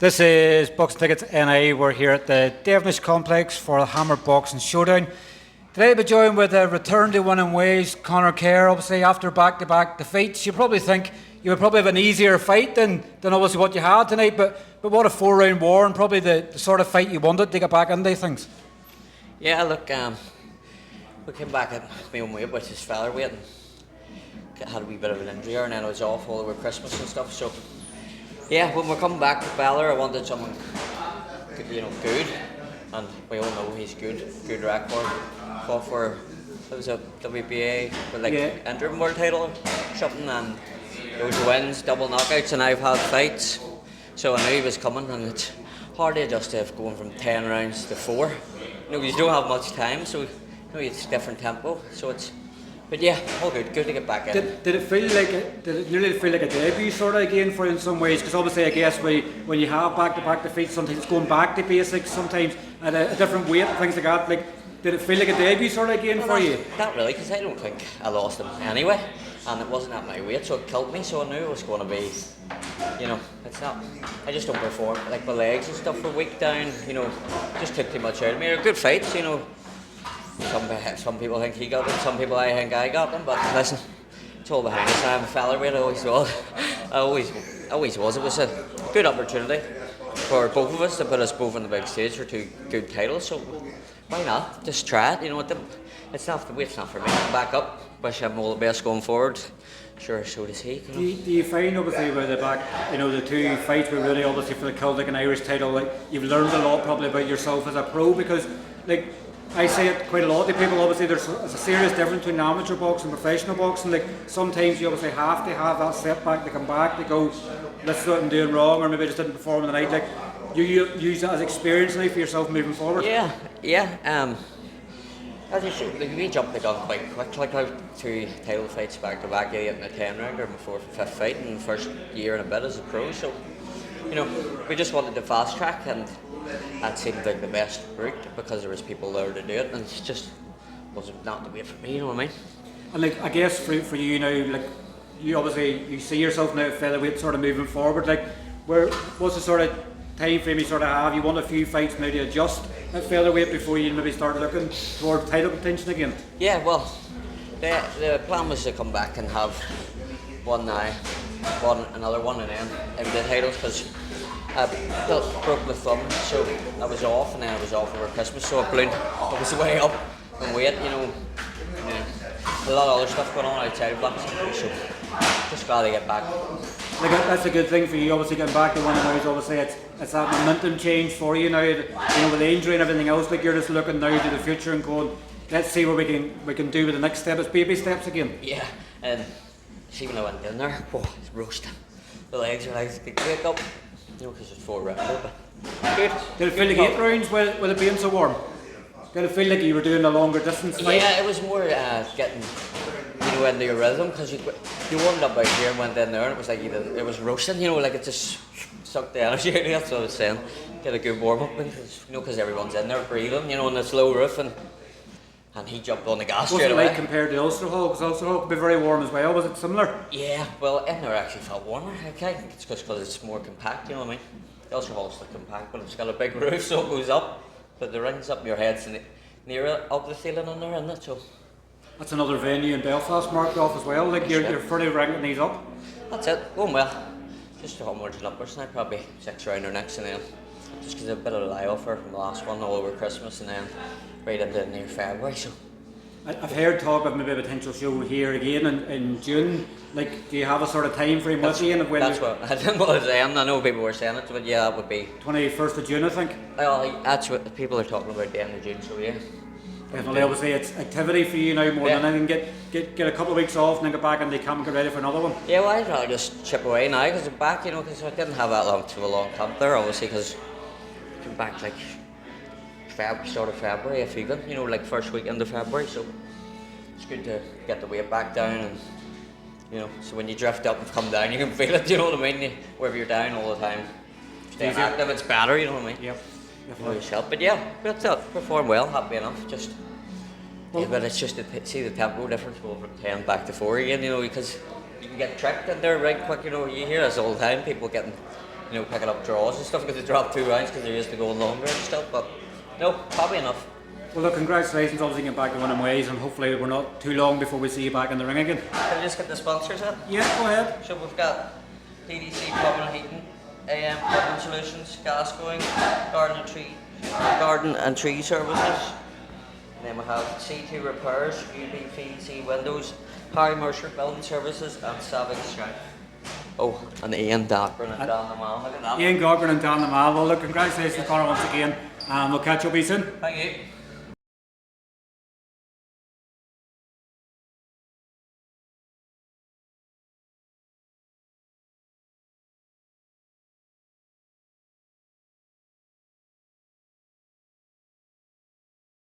This is Boxing Tickets NI. We're here at the Devenish complex for the Hammer Boxing Showdown. Today we're joined with a return to winning ways, Kerr. Obviously after back-to-back defeats, you probably think you would probably have an easier fight than obviously what you had tonight, but what a 4-round war, and probably the sort of fight you wanted to get back into things. Yeah, look, we came back at my own weight, which is featherweight, and had a wee bit of an injury, and then I was off all over Christmas and stuff, so yeah, when we're coming back to Balor, I wanted someone, good, and we all know he's good record. Fought for, it was a WBA, interim world title or something, and there was wins, double knockouts, and I've had fights, so I knew he was coming, and it's hard to adjust to going from 10 rounds to 4. You don't have much time, so it's different tempo, so it's. But yeah, all good to get back in. Did it nearly feel like a debut sort of again for you in some ways? Because obviously I guess when you have back-to-back defeats, sometimes it's going back to basics, sometimes at a different weight and things like that. Did it feel like a debut sort of again for you? Not really, because I don't think I lost him anyway, and it wasn't at my weight, so it killed me, so I knew it was going to be, it's not, I just don't perform, like my legs and stuff were weak down, just took too much out of me. They're good fights, Some people think he got them, some people I think I got them, but listen, it's all behind us. I'm a featherweight, I always was. I always was. It was a good opportunity for both of us to put us both on the big stage for 2 good titles, so why not? Just try it, it's not the weight's not for me. I'm back up, wish him all the best going forward. Sure, so does he. Do you find obviously with the back, the 2 fights were really obviously for the Celtic and Irish title, you've learned a lot probably about yourself as a pro, because I say it quite a lot to people, obviously there's a serious difference between amateur boxing and professional boxing. Sometimes you obviously have to have that setback to come back, to go, this is what I'm doing wrong, or maybe I just didn't perform the night. You use that as experience now for yourself moving forward? Yeah. As you said, we jumped the gun quite quick, I have 2 title fights back to back, 8 and a 10 rounder, my 4th and 5th fight in the first year and a bit as a pro, so we just wanted to fast track, and that seemed like the best route because there was people there to do it, and it just wasn't not the way for me, you know what I mean? And I guess for you now, you obviously you see yourself now at featherweight sort of moving forward, what's the sort of time frame you sort of have? You want a few fights maybe to adjust at featherweight before you maybe start looking towards title contention again? Yeah, well, the plan was to come back and have another one, and then into the titles, because I broke my thumb, so I was off, and then I was off over Christmas, so I was way up in weight, a lot of other stuff going on outside of boxing, so just glad to get back. That's a good thing for you, obviously getting back to one of those. Obviously it's that momentum change for you now, with the injury and everything else, you're just looking now to the future and going, let's see what we can do with the next step. It's baby steps again. Yeah, and see when I went in there, it's roasting. The legs are like they wake up, because it's 4 rounds. Good. Did it feel like 8 rounds with it being so warm? Did it feel like you were doing a longer distance fight? Yeah, it was more getting into your rhythm, because you warmed up out here and went in there, and it was like it was roasting, it just sucked the energy out of you. That's what I was saying. Get a good warm up, because everyone's in there breathing, on this low roof, and he jumped on the gas straight away. What's it like compared to Ulster Hall? Because Ulster Hall could be very warm as well. Was it similar? Yeah, well, in there actually felt warmer. I think it's just because it's more compact, you know what I mean? The Ulster Hall's still compact, but it's got a big roof, so it goes up. But the ring's up, your head's nearer up the ceiling in there, isn't it? So that's another venue in Belfast marked off as well. You're fully ranking these up. That's it. Going well. Just onwards and upwards now, probably 6 rounder next, and then just because a bit of a lie-offer from the last one all over Christmas, and then right into near February. So I've heard talk of maybe a potential show here again in June. Do you have a sort of time frame with you? That's what I was saying. I know people were saying it, but yeah, that would be 21st of June, I think. Well, that's what people are talking about, the end of June. So yeah. Definitely, obviously it's activity for you now more than anything. Get a couple of weeks off and then get back and they come and get ready for another one. Yeah, well, I'd rather just chip away now because I'm back, because I didn't have that long camp there, obviously, because I came back start of February, if even, first weekend of February, so it's good to get the weight back down, and so when you drift up and come down, you can feel it, you know what I mean? Wherever you're down all the time, staying active, it's better, you know what I mean? Yep. Yourself. But yeah, that's it. Perform well, happy enough. But it's just to see the tempo difference going from 10 back to 4 again, because you can get tricked in there right quick, you hear us all the time, people getting picking up draws and stuff because they dropped 2 rounds because they're used to going longer and stuff. But no, probably enough. Well, look, congratulations, obviously getting back to winning ways, and hopefully we're not too long before we see you back in the ring again. Can we just get the sponsors in? Yeah, go ahead. So we've got DDC Plumbing and Heating, AM Plumbing Solutions, Gas Going, Garden and Tree Services. And then we have C2 Repairs, UB PVC Windows, Harry Mercer Building Services, and Savage Strength. Oh, and Ian Gaughran and Dan the Man. Look at that. Ian Gaughran and Dan the Man. Well, look, congratulations, Conor, once again, and we'll catch up with you soon. Thank you.